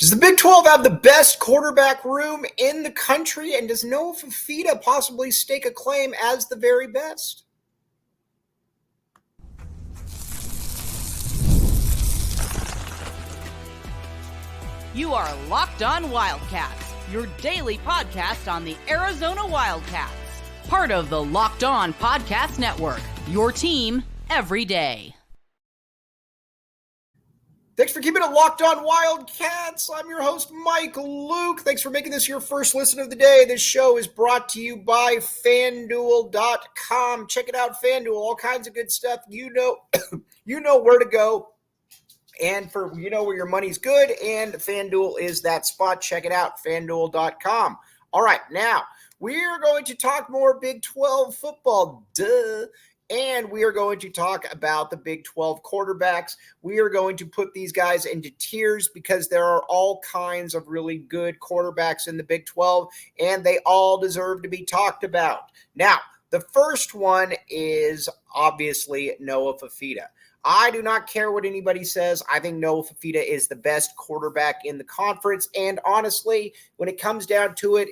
Does the Big 12 have the best quarterback room in the country? And does Noah Fifita possibly stake a claim as the very best? You are Locked On Wildcats, your daily podcast on the Arizona Wildcats. Part of the Locked On Podcast Network, your team every day. Thanks for keeping it locked on Wildcats. I'm your host, Mike Luke. Thanks for making this your first listen of the day. This show is brought to you by FanDuel.com. Check it out, FanDuel. All kinds of good stuff. You know where to go. And where your money's good, and FanDuel is that spot. Check it out, FanDuel.com. All right, now we are going to talk more Big 12 football. Duh. And we are going to talk about the Big 12 quarterbacks. We are going to put these guys into tiers because there are all kinds of really good quarterbacks in the Big 12, and they all deserve to be talked about. Now, the first one is obviously Noah Fifita. I do not care what anybody says. I think Noah Fifita is the best quarterback in the conference. And honestly, when it comes down to it,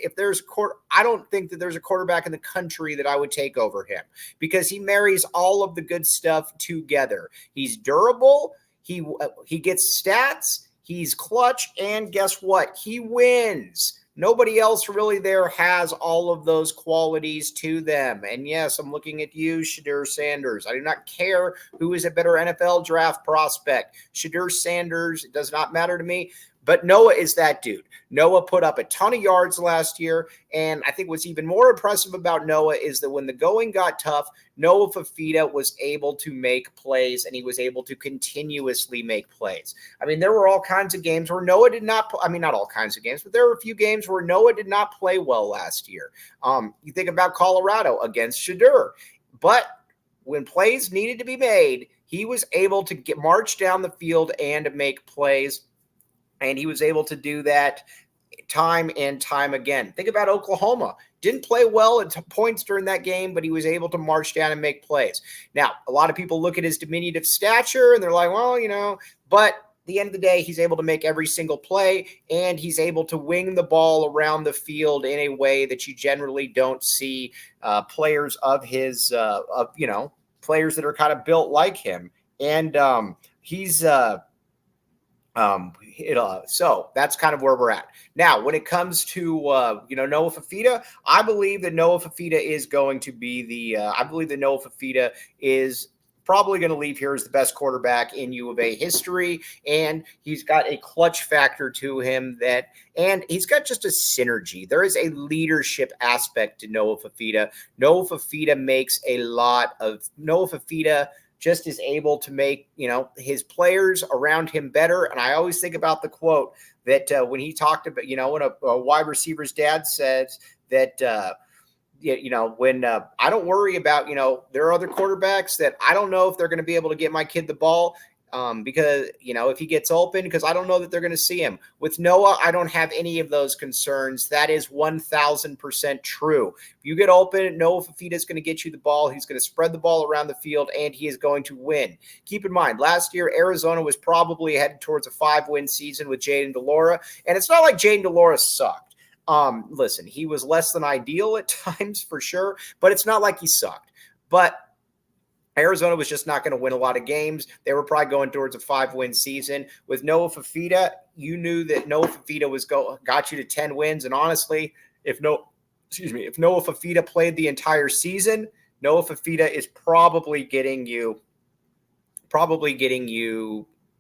I don't think that there's a quarterback in the country that I would take over him because he marries all of the good stuff together. He's durable. He gets stats. He's clutch. And guess what? He wins. Nobody else really there has all of those qualities to them. And yes, I'm looking at you, Sheduer Sanders. I do not care who is a better NFL draft prospect. Sheduer Sanders, it does not matter to me. But Noah is that dude. Noah put up a ton of yards last year, and I think what's even more impressive about Noah is that when the going got tough, Noah Fifita was able to make plays, and he was able to continuously make plays. I mean, there were all kinds of games where Noah did not – not all kinds of games, but there were a few games where Noah did not play well last year. You think about Colorado against Sheduer. But when plays needed to be made, he was able to march down the field and make plays. And he was able to do that time and time again. Think about Oklahoma. Didn't play well at points during that game, but he was able to march down and make plays. Now, a lot of people look at his diminutive stature, and they're like, well, but at the end of the day, he's able to make every single play, and he's able to wing the ball around the field in a way that you generally don't see players of his, players that are kind of built like him. And so that's kind of where we're at. Now, when it comes to, Noah Fifita, I believe that Noah Fifita is going to be Noah Fifita is probably going to leave here as the best quarterback in U of A history. And he's got a clutch factor to him and he's got just a synergy. There is a leadership aspect to Noah Fifita. Noah Fifita just is able to make, his players around him better. And I always think about the quote that when he talked about, when a wide receiver's dad says that, when I don't worry about, there are other quarterbacks that I don't know if they're going to be able to get my kid the ball. Because, if he gets open, because I don't know that they're going to see him. With Noah, I don't have any of those concerns. That is 1,000% true. If you get open, Noah Fifita is going to get you the ball. He's going to spread the ball around the field, and he is going to win. Keep in mind, last year, Arizona was probably headed towards a 5-win season with Jayden de Laura, and it's not like Jayden de Laura sucked. Listen, he was less than ideal at times for sure, but it's not like he sucked. But Arizona was just not going to win a lot of games. They were probably going towards a 5-win season. With Noah Fifita, you knew that Noah Fifita got you to 10 wins. And honestly, if Noah Fifita played the entire season, Noah Fifita is probably getting you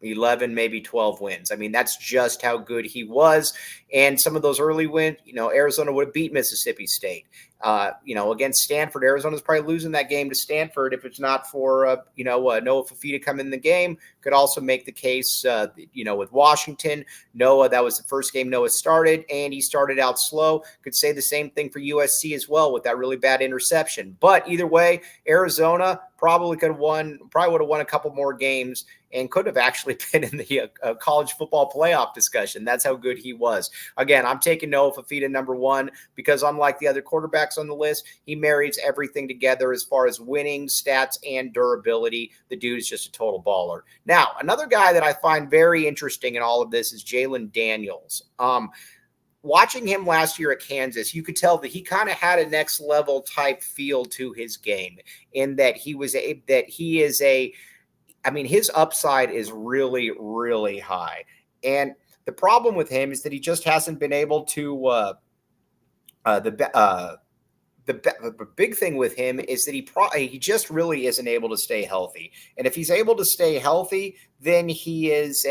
11, maybe 12 wins. I mean, that's just how good he was. And some of those early wins, Arizona would have beat Mississippi State. Against Stanford, Arizona's probably losing that game to Stanford if it's not for, Noah Fifita come in the game. Could also make the case, with Washington. Noah, that was the first game Noah started, and he started out slow. Could say the same thing for USC as well with that really bad interception. But either way, Arizona probably would have won a couple more games and could have actually been in the college football playoff discussion. That's how good he was. Again, I'm taking Noah Fifita number one because unlike the other quarterbacks quarterbacks on the list. He marries everything together as far as winning, stats, and durability. The dude is just a total baller. Now, another guy that I find very interesting in all of this is Jalen Daniels. Watching him last year at Kansas, you could tell that he kind of had a next level type feel to his game, in that his upside is really, really high. And the problem with him is that he just hasn't been able to. The big thing with him is that he just really isn't able to stay healthy. And if he's able to stay healthy, then he is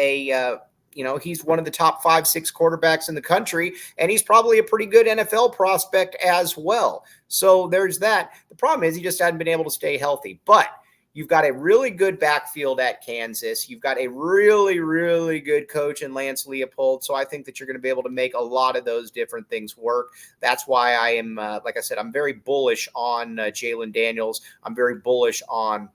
he's one of the top 5-6 quarterbacks in the country, and he's probably a pretty good NFL prospect as well. So there's that. The problem is he just hadn't been able to stay healthy. But you've got a really good backfield at Kansas. You've got a really, really good coach in Lance Leopold. So I think that you're going to be able to make a lot of those different things work. That's why I am, like I said, I'm very bullish on Jalen Daniels. I'm very bullish on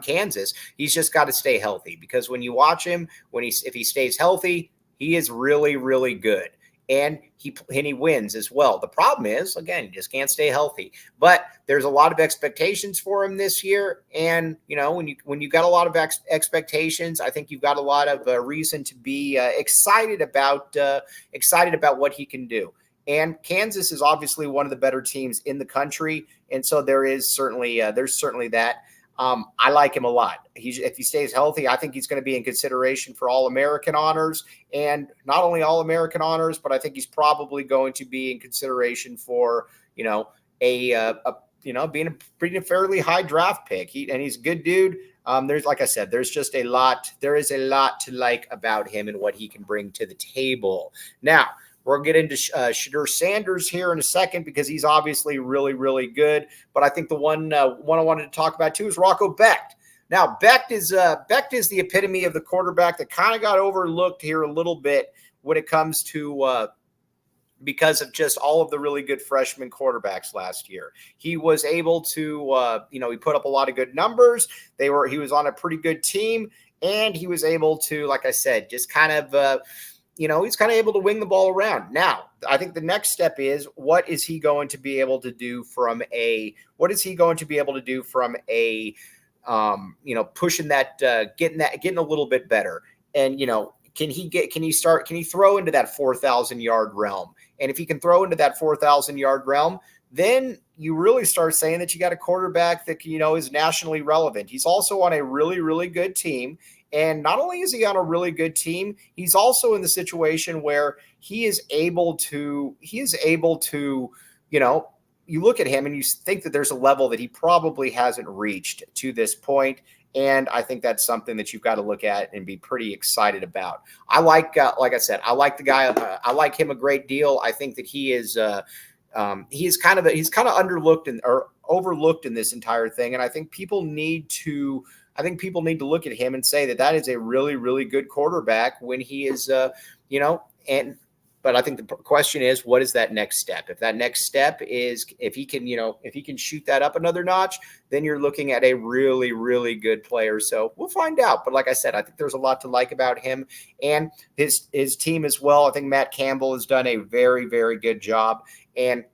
Kansas. He's just got to stay healthy, because when you watch him, if he stays healthy, he is really, really good. And he wins as well. The problem is, again, he just can't stay healthy. But there's a lot of expectations for him this year. And, when you got a lot of expectations, I think you've got a lot of reason to be excited about what he can do. And Kansas is obviously one of the better teams in the country. And so there's certainly that. I like him a lot. If he stays healthy, I think he's going to be in consideration for All-American honors, and not only All-American honors, but I think he's probably going to be in consideration for, being a pretty fairly high draft pick. And he's a good dude. Like I said, there is a lot to like about him and what he can bring to the table. Now, we'll get into Sheduer Sanders here in a second, because he's obviously really, really good. But I think the one I wanted to talk about too is Rocco Becht. Now, Becht is the epitome of the quarterback that kind of got overlooked here a little bit when it comes to because of just all of the really good freshman quarterbacks last year. He was able to, he put up a lot of good numbers. He was on a pretty good team, and he was able to, like I said, just kind of he's kind of able to wing the ball around. Now, I think the next step is, what is he going to be able to do from pushing that, getting a little bit better. And, can he throw into that 4,000 yard realm? And if he can throw into that 4,000 yard realm, then you really start saying that you got a quarterback that, is nationally relevant. He's also on a really, really good team. And not only is he on a really good team, he's also in the situation where he is able to, you look at him and you think that there's a level that he probably hasn't reached to this point. And I think that's something that you've got to look at and be pretty excited about. I like the guy. I like him a great deal. I think that he is, he's kind of underlooked or overlooked in this entire thing. And I think people need to look at him and say that is a really, really good quarterback when he is, but I think the question is, what is that next step? If that next step is, if he can shoot that up another notch, then you're looking at a really, really good player. So we'll find out. But like I said, I think there's a lot to like about him and his team as well. I think Matt Campbell has done a very, very good job. And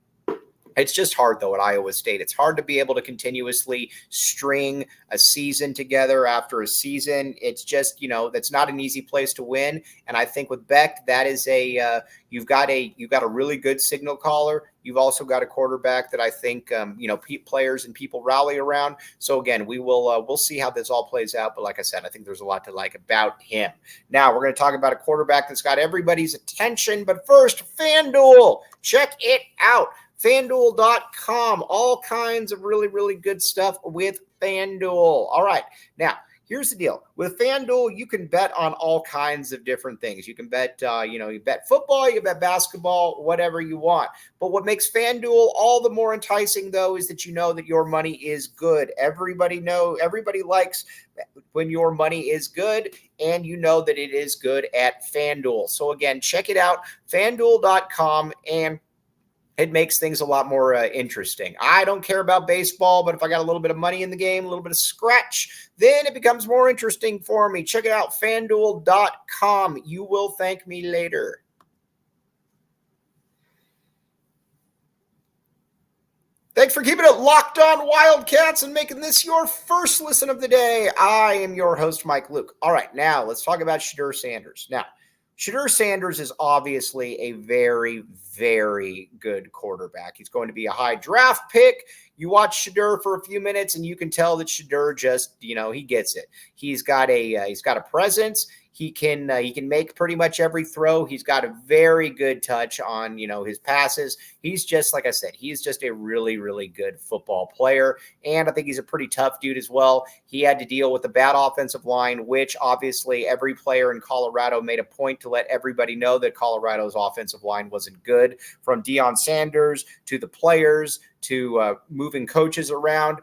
it's just hard, though, at Iowa State. It's hard to be able to continuously string a season together after a season. It's just, that's not an easy place to win. And I think with Becht, that is you've got a really good signal caller. You've also got a quarterback that I think, players and people rally around. So again, we'll see how this all plays out. But like I said, I think there's a lot to like about him. Now we're going to talk about a quarterback that's got everybody's attention. But first, FanDuel, check it out. FanDuel.com, all kinds of really, really good stuff with FanDuel. All right. Now, here's the deal. With FanDuel, you can bet on all kinds of different things. You can bet, you bet football, you bet basketball, whatever you want. But what makes FanDuel all the more enticing, though, is that you know that your money is good. Everybody likes when your money is good, and you know that it is good at FanDuel. So again, check it out, FanDuel.com, and it makes things a lot more interesting. I don't care about baseball, but if I got a little bit of money in the game, a little bit of scratch, then it becomes more interesting for me. Check it out, FanDuel.com. You will thank me later. Thanks for keeping it locked on Wildcats and making this your first listen of the day. I am your host, Mike Luke. All right, now let's talk about Sheduer Sanders. Now, Sheduer Sanders is obviously a very, very good quarterback. He's going to be a high draft pick. You watch Sheduer for a few minutes, and you can tell that Sheduer just, he gets it. He's got a presence. He can make pretty much every throw. He's got a very good touch on, his passes. He's just, like I said, he's just a really, really good football player. And I think he's a pretty tough dude as well. He had to deal with a bad offensive line, which obviously every player in Colorado made a point to let everybody know that Colorado's offensive line wasn't good, from Deion Sanders to the players to moving coaches around.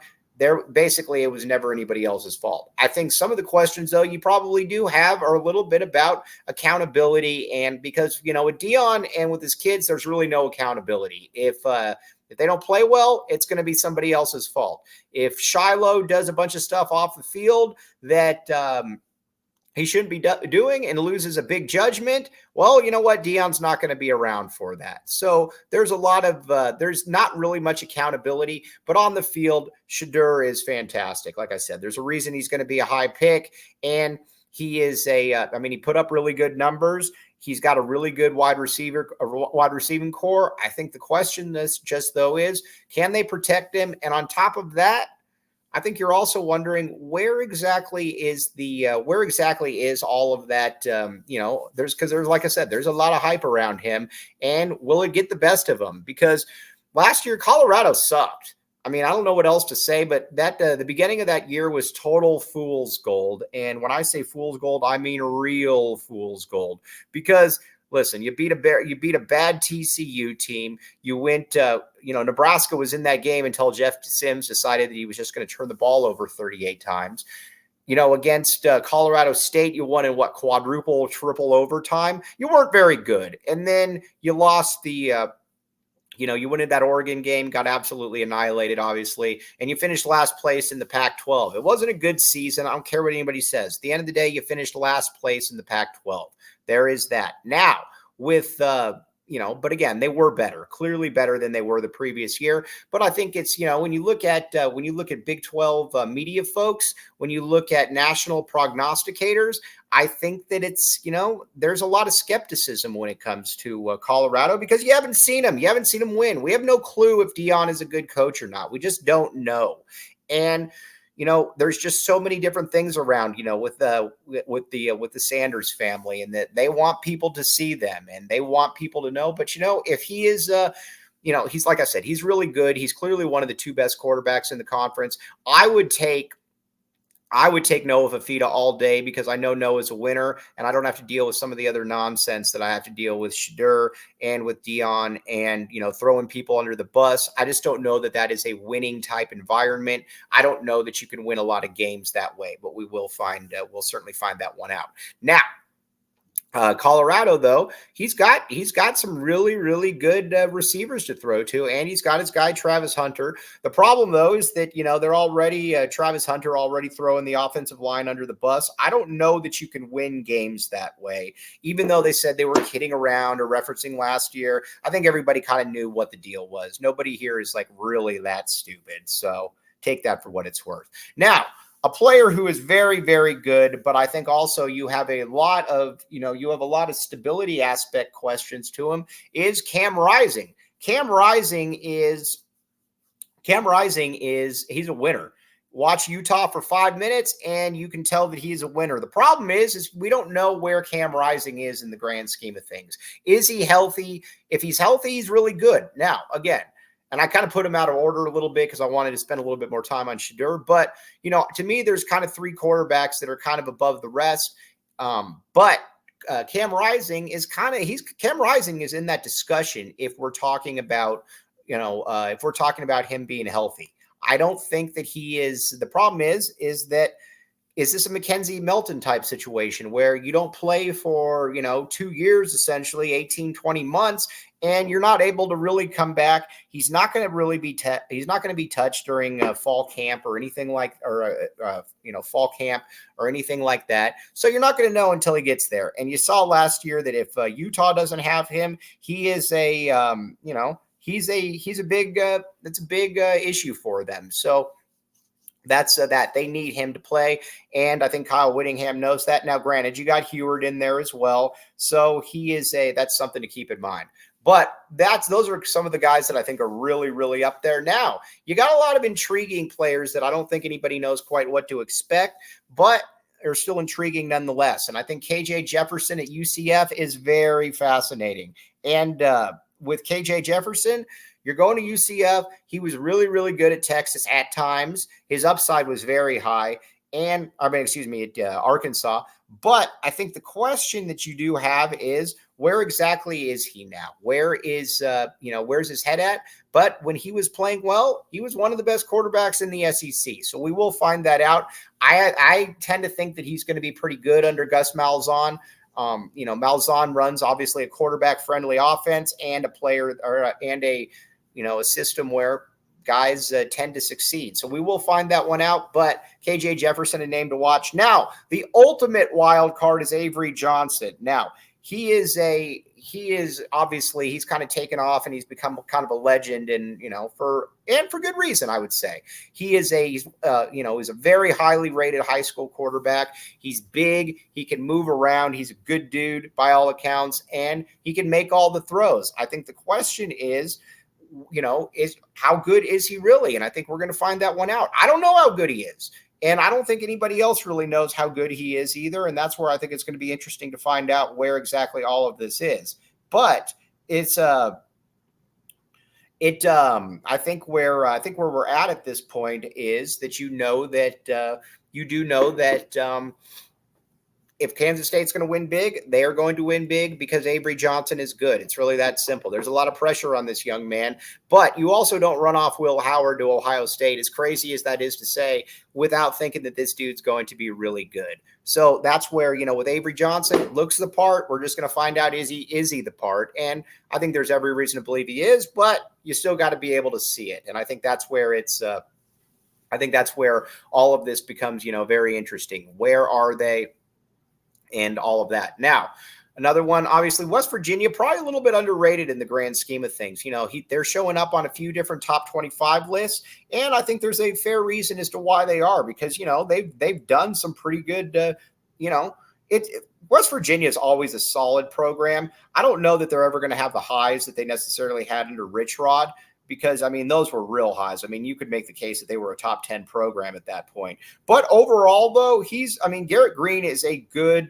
Basically, it was never anybody else's fault. I think some of the questions, though, you probably do have are a little bit about accountability. And because, with Deion and with his kids, there's really no accountability. If they don't play well, it's going to be somebody else's fault. If Shiloh does a bunch of stuff off the field that he shouldn't be doing and loses a big judgment, well, you know what? Deion's not going to be around for that. So there's a lot of there's not really much accountability, but on the field, Sheduer is fantastic. Like I said, there's a reason he's going to be a high pick, and he is he put up really good numbers. He's got a really good wide receiving core. I think the question is can they protect him? And on top of that, I think you're also wondering where exactly is all of that, there's like I said, there's a lot of hype around him, and will it get the best of him? Because last year, Colorado sucked. I mean, I don't know what else to say, but the beginning of that year was total fool's gold. And when I say fool's gold, I mean real fool's gold, because listen, you beat a bad TCU team. You went, Nebraska was in that game until Jeff Sims decided that he was just going to turn the ball over 38 times. Against Colorado State, you won in quadruple, triple overtime. You weren't very good. And then you lost you went in that Oregon game, got absolutely annihilated, obviously, and you finished last place in the Pac-12. It wasn't a good season. I don't care what anybody says. At the end of the day, you finished last place in the Pac-12. There is that. Now, with, but again, they were better, clearly better than they were the previous year. But I think it's, when you look at Big 12 media folks, when you look at national prognosticators, I think that it's, there's a lot of skepticism when it comes to Colorado, because you haven't seen them. You haven't seen them win. We have no clue if Deion is a good coach or not. We just don't know. And there's just so many different things around, with the Sanders family, and that they want people to see them and they want people to know. But, if he is, he's, like I said, he's really good. He's clearly one of the two best quarterbacks in the conference. I would take Noah Fifita all day, because I know Noah's a winner, and I don't have to deal with some of the other nonsense that I have to deal with Sheduer and with Deion and, throwing people under the bus. I just don't know that is a winning type environment. I don't know that you can win a lot of games that way, but we'll certainly find that one out. Now, Colorado, though, he's got some really, really good receivers to throw to, and he's got his guy Travis Hunter. The problem, though, is that they're already Travis Hunter already throwing the offensive line under the bus. I don't know that you can win games that way, even though they said they were kidding around or referencing last year. I think everybody kind of knew what the deal was. Nobody here is really that stupid, so take that for what it's worth. Now, a player who is very, very good, but I think also you have a lot of stability aspect questions to him, is Cam Rising. Cam Rising is he's a winner. Watch Utah for 5 minutes and you can tell that he's a winner. The problem is we don't know where Cam Rising is in the grand scheme of things. Is he healthy? If he's healthy, he's really good. Now, again, and I kind of put him out of order a little bit because I wanted to spend a little bit more time on Sheduer. But, to me, there's kind of three quarterbacks that are kind of above the rest. But Cam Rising is in that discussion if we're talking about, him being healthy. I don't think that he is. The problem is this a Mackenzie Melton type situation where you don't play for, 2 years, essentially 18, 20 months, and you're not able to really come back. He's not going to really be touched during fall camp or anything fall camp or anything like that. So you're not going to know until he gets there. And you saw last year that if Utah doesn't have him, he is he's a big issue for them. So that's that they need him to play. And I think Kyle Whittingham knows that. Now, granted, you got Heward in there as well. So that's something to keep in mind. But those are some of the guys that I think are really, really up there. Now, you got a lot of intriguing players that I don't think anybody knows quite what to expect, but are still intriguing nonetheless. And I think KJ Jefferson at UCF is very fascinating. And with KJ Jefferson, you're going to UCF. He was really, really good at Texas at times. His upside was very high. At Arkansas. But I think the question that you do have is, where exactly is he now? Where's his head at? But when he was playing well, he was one of the best quarterbacks in the SEC. So we will find that out. I tend to think that he's going to be pretty good under Gus Malzahn. Malzahn runs obviously a quarterback-friendly offense and a system where guys tend to succeed. So we will find that one out, but KJ Jefferson, a name to watch. Now, the ultimate wild card is Avery Johnson. Now, he's kind of taken off and he's become kind of a legend and for good reason, I would say. He is is a very highly rated high school quarterback. He's big. He can move around. He's a good dude by all accounts, and he can make all the throws. I think the question is how good is he really? And I think we're going to find that one out. I don't know how good he is. And I don't think anybody else really knows how good he is either. And that's where I think it's going to be interesting to find out where exactly all of this is. But I think where we're at this point is that you do know that if Kansas State's going to win big, they are going to win big because Avery Johnson is good. It's really that simple. There's a lot of pressure on this young man, but you also don't run off Will Howard to Ohio State, as crazy as that is to say, without thinking that this dude's going to be really good. So that's where, with Avery Johnson, looks the part. We're just going to find out, is he the part? And I think there's every reason to believe he is, but you still got to be able to see it. And I think that's where that's where all of this becomes, very interesting. Where are they? And all of that. Now, another one, obviously, West Virginia, probably a little bit underrated in the grand scheme of things. They're showing up on a few different top 25 lists, and I think there's a fair reason as to why they are, because, they've done some pretty good, West Virginia is always a solid program. I don't know that they're ever going to have the highs that they necessarily had under Rich Rod, because, those were real highs. You could make the case that they were a top 10 program at that point. But overall, though, Garrett Green is a good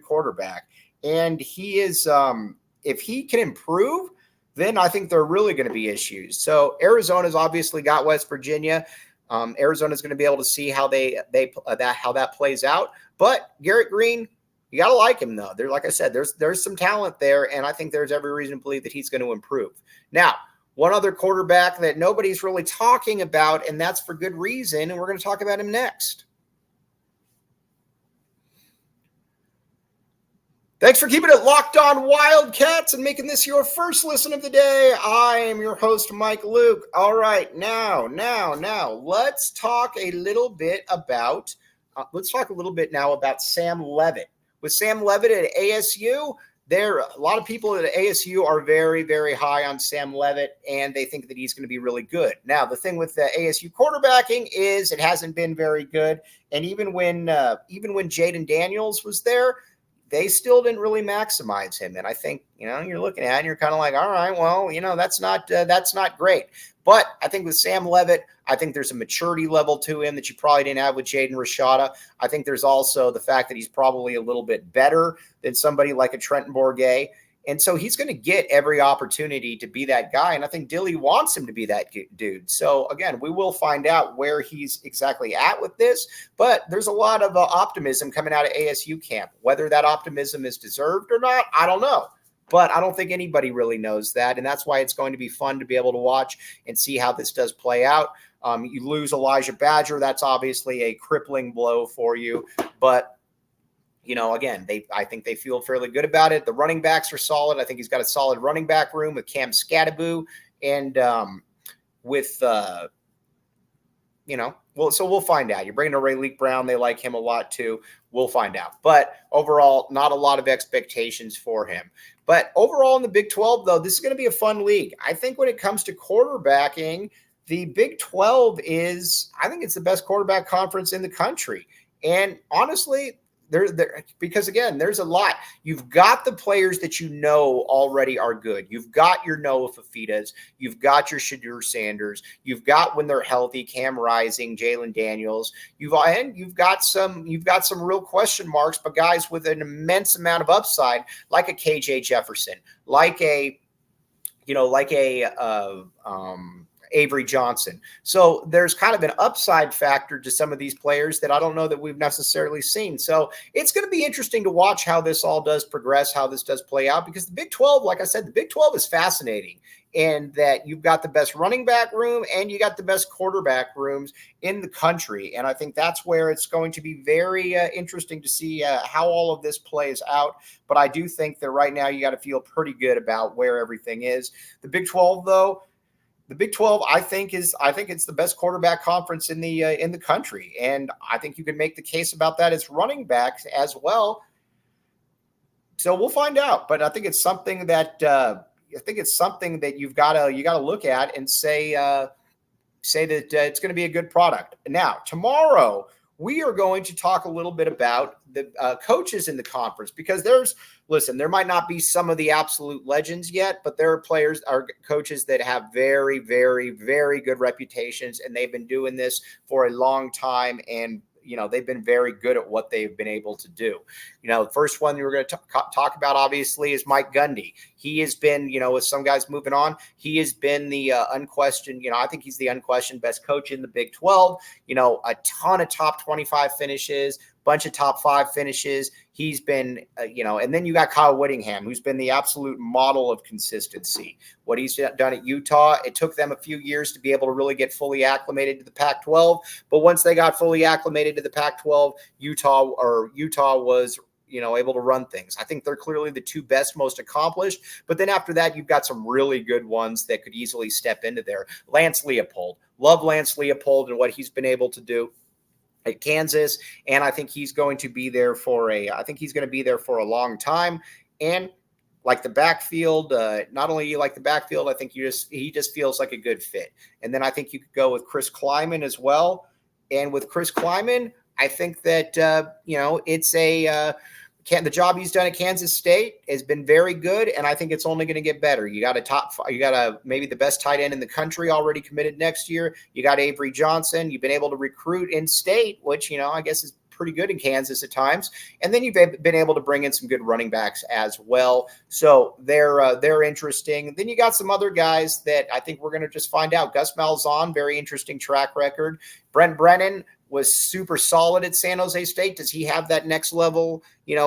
quarterback. And he is, if he can improve, then I think there are really going to be issues. So Arizona's obviously got West Virginia. Arizona's going to be able to see how how that plays out. But Garrett Green, you got to like him, though. Like I said, there's some talent there, and I think there's every reason to believe that he's going to improve. Now, one other quarterback that nobody's really talking about, and that's for good reason, and we're going to talk about him next. Thanks for keeping it locked on Wildcats and making this your first listen of the day. I am your host, Mike Luke. All right, now, let's talk a little bit now about Sam Leavitt. With Sam Leavitt at ASU, a lot of people at ASU are very, very high on Sam Leavitt, and they think that he's going to be really good. Now, the thing with the ASU quarterbacking is it hasn't been very good, and even when Jaden Daniels was there, they still didn't really maximize him. And I think, you're looking at it and you're kind of like, all right, well, that's not great. But I think with Sam Leavitt, I think there's a maturity level to him that you probably didn't have with Jaden Rashada. I think there's also the fact that he's probably a little bit better than somebody like a Trenton Bourguet. And so he's going to get every opportunity to be that guy. And I think Dilly wants him to be that dude. So again, we will find out where he's exactly at with this, but there's a lot of optimism coming out of ASU camp. Whether that optimism is deserved or not, I don't know. But I don't think anybody really knows that. And that's why it's going to be fun to be able to watch and see how this does play out. You lose Elijah Badger. That's obviously a crippling blow for you. But, again, I think they feel fairly good about it. The running backs are solid. I think he's got a solid running back room with Cam Scattaboo and with we'll find out. You're bringing in Rayleigh Brown. They like him a lot too. We'll find out. But overall, not a lot of expectations for him. But overall in the Big 12, though, this is going to be a fun league. I think when it comes to quarterbacking, the Big 12 I think it's the best quarterback conference in the country. And honestly, because again, there's a lot. You've got the players that already are good. You've got your Noah Fifitas. You've got your Sheduer Sanders. You've got, when they're healthy, Cam Rising, Jalen Daniels. You've got some real question marks, but guys with an immense amount of upside, like a KJ Jefferson, like a Avery Johnson. So there's kind of an upside factor to some of these players that I don't know that we've necessarily seen. So it's going to be interesting to watch how this all does progress, how this does play out, because the Big 12, like I said, the Big 12 is fascinating, and that you've got the best running back room and you got the best quarterback rooms in the country. And I think that's where it's going to be very interesting to see how all of this plays out. But I do think that right now you got to feel pretty good about where everything is. The Big 12, though, I think it's the best quarterback conference in the country, and I think you can make the case about that as running backs as well. So we'll find out, but I think it's something that you've got to look at and say that it's going to be a good product. Now tomorrow we are going to talk a little bit about the coaches in the conference, because there might not be some of the absolute legends yet, but there are coaches that have very, very, very good reputations, and they've been doing this for a long time, and they've been very good at what they've been able to do. The first one we're going to talk about, obviously, is Mike Gundy. He has been, with some guys moving on, he has been the unquestioned, I think he's the unquestioned best coach in the Big 12, a ton of top 25 finishes, bunch of top 5 finishes. He's been, and then you got Kyle Whittingham, who's been the absolute model of consistency. What he's done at Utah, it took them a few years to be able to really get fully acclimated to the Pac-12. But once they got fully acclimated to the Pac-12, Utah was, able to run things. I think they're clearly the two best, most accomplished. But then after that, you've got some really good ones that could easily step into there. Lance Leopold. Love Lance Leopold and what he's been able to do at Kansas, and I think he's going to be there for a long time. And like the backfield, not only you like the backfield, I think he just feels like a good fit. And then I think you could go with Chris Kleiman as well. And with Chris Kleiman, I think that it's the job he's done at Kansas State has been very good, and I think it's only going to get better. You got maybe the best tight end in the country already committed next year. You got Avery Johnson. You've been able to recruit in state, which I guess is pretty good in Kansas at times. And then you've been able to bring in some good running backs as well. So they're interesting. Then you got some other guys that I think we're going to just find out. Gus Malzahn, very interesting track record. Brent Brennan was super solid at San Jose State. Does he have that next level,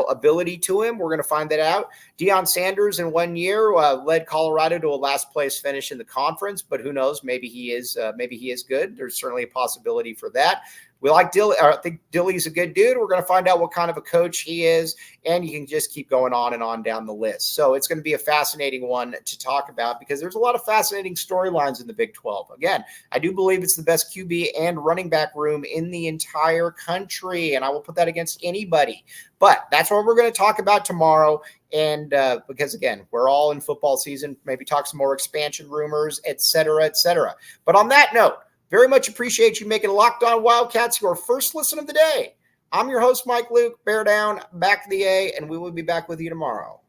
ability to him? We're going to find that out. Deion Sanders in 1 year led Colorado to a last place finish in the conference, but who knows? Maybe he is good. There's certainly a possibility for that. We like Dilly. I think Dilly's a good dude. We're going to find out what kind of a coach he is, and you can just keep going on and on down the list. So it's going to be a fascinating one to talk about, because there's a lot of fascinating storylines in the Big 12. Again, I do believe it's the best QB and running back room in the entire country, and I will put that against anybody. But that's what we're going to talk about tomorrow. And because, again, we're all in football season, maybe talk some more expansion rumors, et cetera, et cetera. But on that note, very much appreciate you making Locked On Wildcats your first listen of the day. I'm your host, Mike Luke. Bear down, back to the A, and we will be back with you tomorrow.